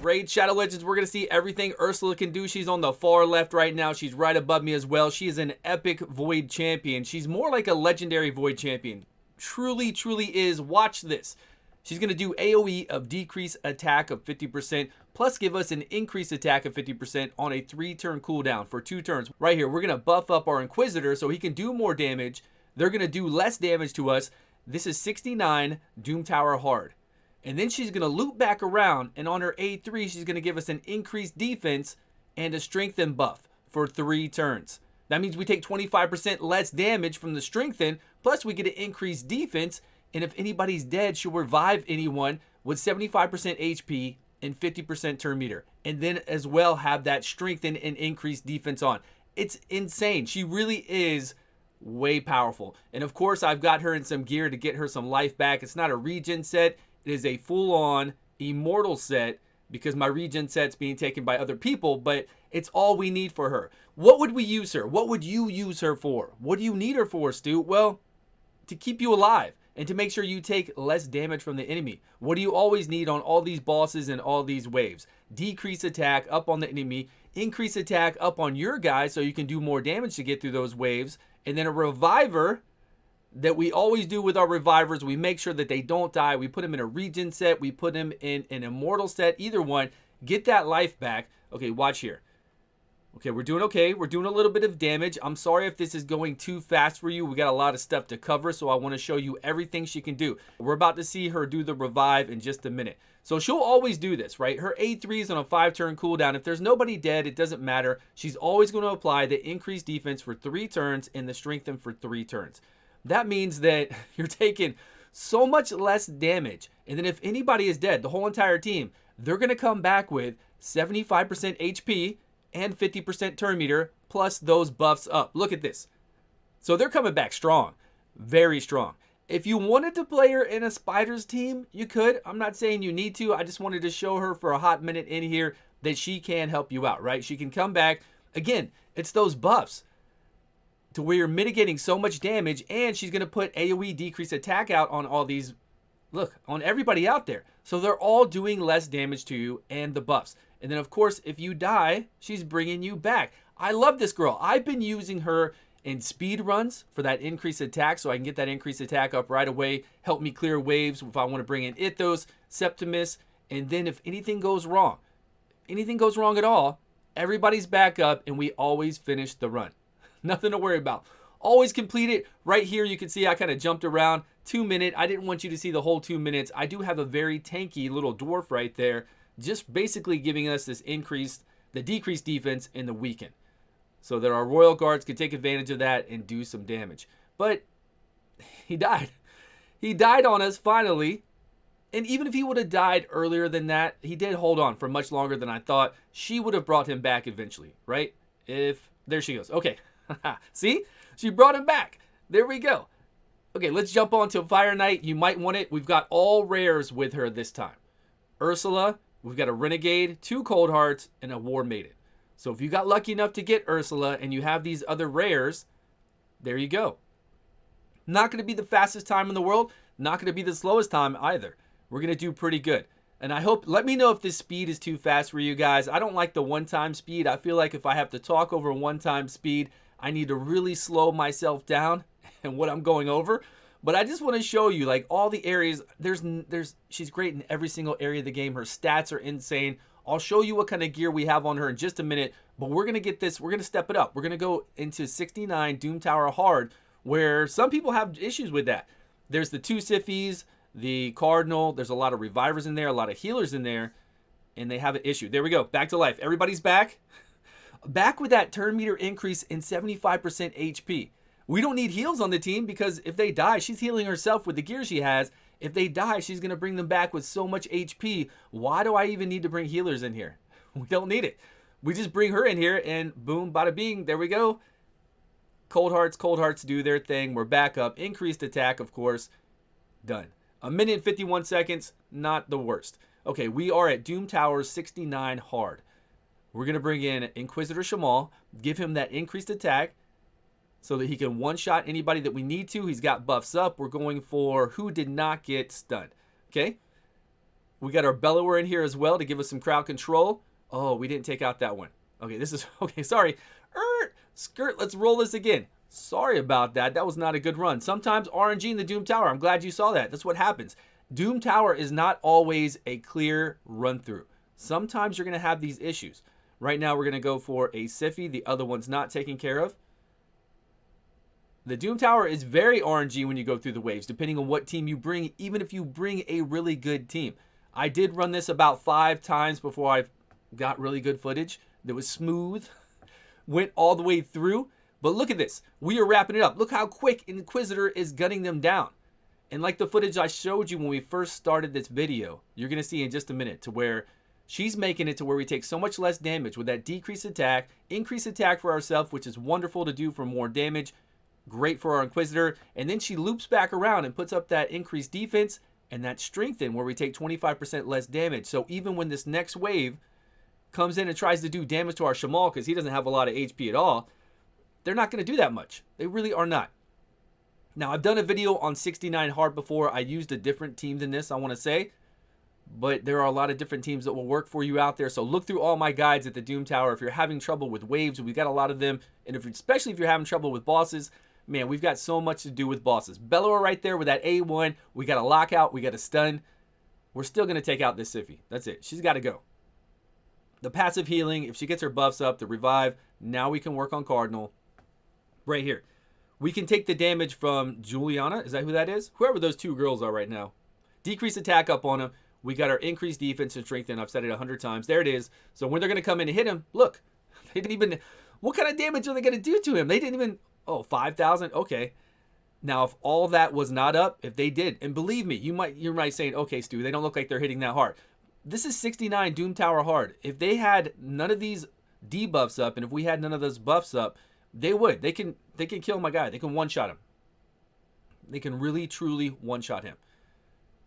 Raid Shadow Legends, we're going to see everything Ursala can do. She's on the far left right now. She's right above me as well. She is an epic Void champion. She's more like a legendary Void champion. Truly, truly is. Watch this. She's going to do AoE of decrease attack of 50%, plus give us an increased attack of 50% on a 3-turn cooldown for 2 turns. Right here, we're going to buff up our Inquisitor so he can do more damage. They're going to do less damage to us. This is 69 Doom Tower hard. And then she's going to loop back around, and on her A3, she's going to give us an increased defense and a strengthen buff for 3 turns. That means we take 25% less damage from the strengthen, plus we get an increased defense. And if anybody's dead, she'll revive anyone with 75% HP and 50% turn meter. And then as well have that strengthen and increased defense on. It's insane. She really is way powerful. And of course, I've got her in some gear to get her some life back. It's not a regen set. It is a full-on immortal set because my regen set's being taken by other people, but it's all we need for her. What would we use her? What would you use her for? What do you need her for, Stu? Well, to keep you alive. And to make sure you take less damage from the enemy. What do you always need on all these bosses and all these waves? Decrease attack up on the enemy, increase attack up on your guys so you can do more damage to get through those waves, and then a reviver that we always do with our revivers. We make sure that they don't die. We put them in a regen set. We put them in an immortal set. Either one. Get that life back. Okay, watch here. Okay, we're doing okay. We're doing a little bit of damage. I'm sorry if this is going too fast for you. We got a lot of stuff to cover, so I want to show you everything she can do. We're about to see her do the revive in just a minute. So she'll always do this, right? Her A3 is on a 5-turn cooldown. If there's nobody dead, it doesn't matter. She's always going to apply the increased defense for 3 turns and the strengthen for 3 turns. That means that you're taking so much less damage. And then if anybody is dead, the whole entire team, they're going to come back with 75% HP and 50% turn meter, plus those buffs up. Look at this. So they're coming back strong. Very strong. If you wanted to play her in a Spiders team, you could. I'm not saying you need to. I just wanted to show her for a hot minute in here that she can help you out, right? She can come back. Again, it's those buffs to where you're mitigating so much damage, and she's going to put AoE decrease attack out on all these, look, on everybody out there. So they're all doing less damage to you and the buffs. And then, of course, if you die, she's bringing you back. I love this girl. I've been using her in speed runs for that increased attack so I can get that increased attack up right away, help me clear waves if I want to bring in Ithos, Septimus, and then if anything goes wrong at all, everybody's back up and we always finish the run. Nothing to worry about. Always complete it. Right here, you can see I kind of jumped around. 2 minute. I didn't want you to see the whole 2 minutes. I do have a very tanky little dwarf right there, just basically giving us this the decreased defense in the weaken, so that our royal guards can take advantage of that and do some damage. But he died. He died on us finally. And even if he would have died earlier than that, he did hold on for much longer than I thought. She would have brought him back eventually, right? There she goes. Okay. See? She brought him back. There we go. Okay, let's jump on to Fire Knight. You might want it. We've got all rares with her this time. Ursala. We've got a Renegade, 2 Cold Hearts, and a War Maiden. So if you got lucky enough to get Ursala and you have these other rares, there you go. Not going to be the fastest time in the world. Not going to be the slowest time either. We're going to do pretty good. And I hope, let me know if this speed is too fast for you guys. I don't like the one-time speed. I feel like if I have to talk over one-time speed, I need to really slow myself down and what I'm going over. But I just want to show you like all the areas. She's great in every single area of the game. Her stats are insane. I'll show you what kind of gear we have on her in just a minute. But we're going to get this. We're going to step it up. We're going to go into 69 Doom Tower hard, where some people have issues with that. There's the 2 Siffies, the Cardinal. There's a lot of revivers in there, a lot of healers in there, and they have an issue. There we go. Back to life. Everybody's back. Back with that turn meter increase in 75% HP. We don't need heals on the team because if they die, she's healing herself with the gear she has. If they die, she's going to bring them back with so much HP. Why do I even need to bring healers in here? We don't need it. We just bring her in here and boom, bada bing, there we go. Cold Hearts do their thing. We're back up. Increased attack, of course. Done. 1 minute and 51 seconds, not the worst. Okay, we are at Doom Tower 69 hard. We're going to bring in Inquisitor Shamal, give him that increased attack, so that he can one-shot anybody that we need to. He's got buffs up. We're going for who did not get stunned. Okay? We got our bellower in here as well to give us some crowd control. Oh, we didn't take out that one. Okay, this is, okay, sorry. Skirt, let's roll this again. Sorry about that. That was not a good run. Sometimes RNG in the Doom Tower. I'm glad you saw that. That's what happens. Doom Tower is not always a clear run through. Sometimes you're going to have these issues. Right now, we're going to go for a Siffy. The other one's not taken care of. The Doom Tower is very RNG when you go through the waves, depending on what team you bring, even if you bring a really good team. I did run this about 5 times before I got really good footage that was smooth. Went all the way through. But look at this. We are wrapping it up. Look how quick Inquisitor is gunning them down. And like the footage I showed you when we first started this video, you're going to see in just a minute to where she's making it to where we take so much less damage with that decreased attack, increased attack for ourselves, which is wonderful to do for more damage. Great for our Inquisitor. And then she loops back around and puts up that increased defense and that strengthen where we take 25% less damage. So even when this next wave comes in and tries to do damage to our Shamal because he doesn't have a lot of HP at all, they're not going to do that much. They really are not. Now, I've done a video on 69 hard before. I used a different team than this, I want to say. But there are a lot of different teams that will work for you out there. So look through all my guides at the Doom Tower. If you're having trouble with waves, we've got a lot of them. And especially if you're having trouble with bosses, man, we've got so much to do with bosses. Bellower right there with that A1. We got a lockout. We got a stun. We're still going to take out this Siffy. That's it. She's got to go. The passive healing, if she gets her buffs up, the revive, now we can work on Cardinal. Right here. We can take the damage from Juliana. Is that who that is? Whoever those 2 girls are right now. Decrease attack up on them. We got our increased defense and strength in. I've said it 100 times. There it is. So when they're going to come in and hit him, look. They didn't even... What kind of damage are they going to do to him? They didn't even... Oh, 5,000? Okay. Now, if all that was not up, if they did, and believe me, you're right saying, okay, Stu, they don't look like they're hitting that hard. This is 69 Doom Tower hard. If they had none of these debuffs up, and if we had none of those buffs up, they would. They can kill my guy. They can one-shot him. They can really, truly one-shot him.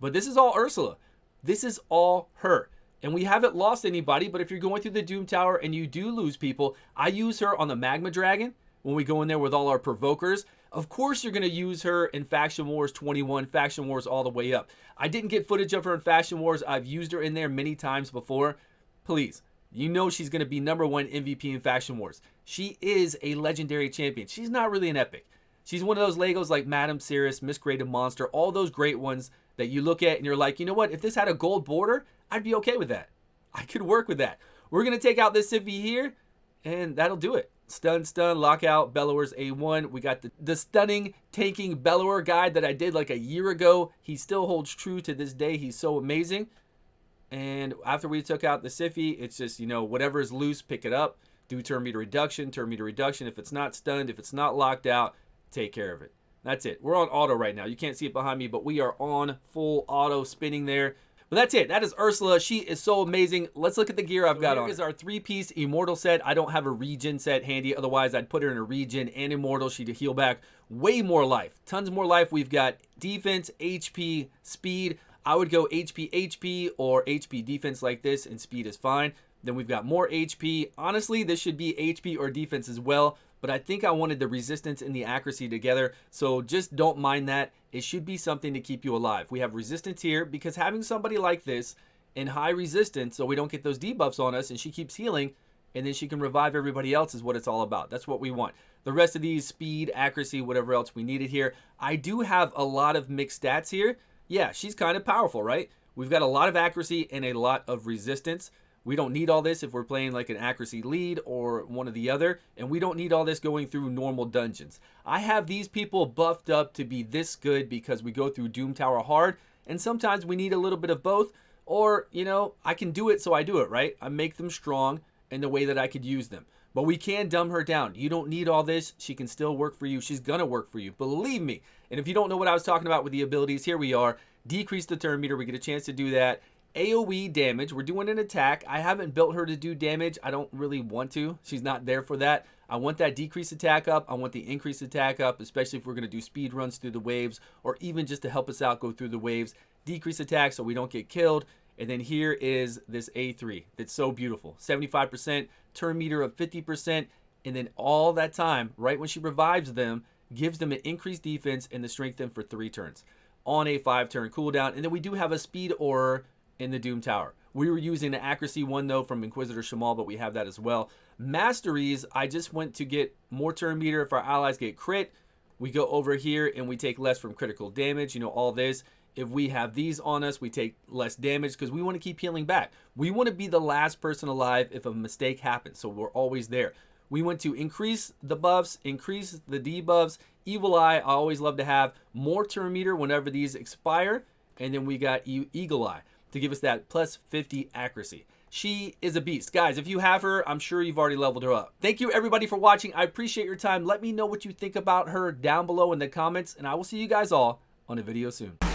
But this is all Ursala. This is all her. And we haven't lost anybody, but if you're going through the Doom Tower and you do lose people, I use her on the Magma Dragon when we go in there with all our provokers. Of course, you're going to use her in Faction Wars 21, Faction Wars all the way up. I didn't get footage of her in Faction Wars. I've used her in there many times before. Please. You know she's going to be #1 MVP in Faction Wars. She is a legendary champion. She's not really an epic. She's one of those Legos like Madam Cirrus, Miscreated Monster, all those great ones that you look at and you're like, you know what? If this had a gold border, I'd be okay with that. I could work with that. We're going to take out this Siffy here, and that'll do it. Stun, lockout, Bellower's A1. We got the stunning, tanking Bellower guide that I did like a year ago. He still holds true to this day. He's so amazing. And after we took out the Siffy, it's just, you know, whatever is loose, pick it up. Do turn meter reduction, If it's not stunned, if it's not locked out, take care of it. That's it. We're on auto right now. You can't see it behind me, but we are on full auto spinning there. But that's it. That is Ursala. She is so amazing. Let's look at the gear I've got on. Here is our 3-piece Immortal set. I don't have a regen set handy. Otherwise, I'd put her in a regen and Immortal. She'd heal back way more life. Tons more life. We've got defense, HP, speed. I would go HP or HP defense like this, and speed is fine. Then we've got more HP. Honestly, this should be HP or defense as well, but I think I wanted the resistance and the accuracy together, so just don't mind that. It should be something to keep you alive. We have resistance here because having somebody like this in high resistance so we don't get those debuffs on us and she keeps healing and then she can revive everybody else is what it's all about. That's what we want. The rest of these, speed, accuracy, whatever else we needed here. I do have a lot of mixed stats here. Yeah, she's kind of powerful, right? We've got a lot of accuracy and a lot of resistance. We don't need all this if we're playing like an accuracy lead or one or the other. And we don't need all this going through normal dungeons. I have these people buffed up to be this good because we go through Doom Tower hard. And sometimes we need a little bit of both. Or, you know, I can do it, so I do it, right? I make them strong in the way that I could use them. But we can dumb her down. You don't need all this. She can still work for you. She's going to work for you. Believe me. And if you don't know what I was talking about with the abilities, here we are. Decrease the turn meter. We get a chance to do that. AoE damage. We're doing an attack. I haven't built her to do damage. I don't really want to. She's not there for that. I want that decrease attack up. I want the increase attack up, especially if we're going to do speed runs through the waves or even just to help us out go through the waves. Decrease attack so we don't get killed. And then here is this A3 that's so beautiful. 75%, turn meter of 50%, and then all that time, right when she revives them, gives them an increased defense and the strengthen for 3 turns on a 5-turn cooldown. And then we do have a speed aura in the Doom Tower. We were using the accuracy one though from Inquisitor Shamal, but we have that as well. Masteries, I just went to get more turn meter if our allies get crit. We go over here and we take less from critical damage, you know, all this. If we have these on us, we take less damage because we want to keep healing back. We want to be the last person alive if a mistake happens, so we're always there. We want to increase the buffs, increase the debuffs. Evil Eye, I always love to have more turn meter whenever these expire. And then we got Eagle Eye to give us that plus 50 accuracy. She is a beast. Guys, if you have her, I'm sure you've already leveled her up. Thank you everybody for watching. I appreciate your time. Let me know what you think about her down below in the comments, and I will see you guys all on a video soon.